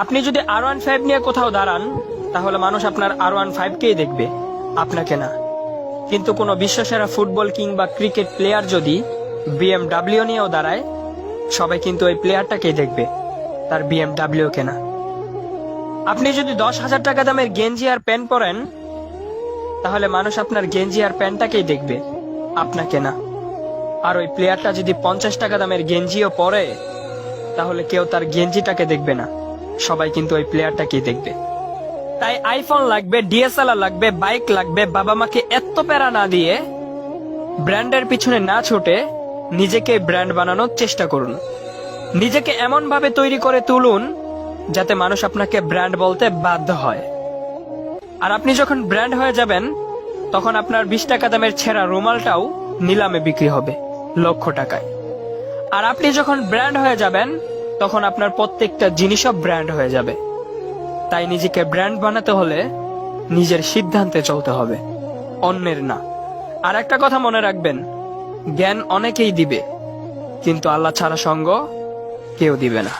আপনি যদি R15 নিয়ে কোথাও দাঁড়ান, তাহলে মানুষ আপনার R15কেই দেখবে, আপনাকে না। কিন্তু কোনো বিশ্বসেরা ফুটবল কিংবা ক্রিকেট প্লেয়ার যদি BMW নিয়েও দাঁড়ায়, সবাই কিন্তু ওই প্লেয়ারটাকেই দেখবে, তার BMW কে না। আপনি যদি 10,000 টাকা দামের গেঞ্জি আর প্যান্ট পরেন, তাহলে মানুষ আপনার গেঞ্জি আর প্যান্টটাকেই দেখবে, আপনাকে না। আর ওই প্লেয়ারটা যদি 50 টাকা দামের গেঞ্জিও পরে, তাহলে কেউ তার গেঞ্জিটাকে দেখবে না, সবাই কিন্তু ওই প্লেয়ারটাকেই দেখবে। তাই আইফোন লাগবে, DSLR লাগবে, বাইক লাগবে, বাবা মাকে এত প্যারা না দিয়ে, ব্র্যান্ডের পিছনে না ছুটে নিজেকে ব্র্যান্ড বানানোর চেষ্টা করুন। নিজেকে এমন ভাবে তৈরি করে তুলুন যাতে মানুষ আপনাকে ব্র্যান্ড বলতে বাধ্য হয়। আর আপনি যখন ব্র্যান্ড হয়ে যাবেন, তখন আপনার 20 টাকা দামের ছেঁড়া রুমালটাও নিলামে বিক্রি হবে লক্ষ টাকায়। আর আপনি যখন ব্র্যান্ড হয়ে যাবেন, তখন আপনার প্রত্যেকটা জিনিসও ব্র্যান্ড হয়ে যাবে। তাই নিজেকে ব্র্যান্ড বানাতে হলে নিজের সিদ্ধান্তে চলতে হবে, অন্যের না। আর একটা কথা মনে রাখবেন, জ্ঞান অনেকেই দিবে, কিন্তু আল্লাহ ছাড়া সঙ্গ কেউ দিবে না।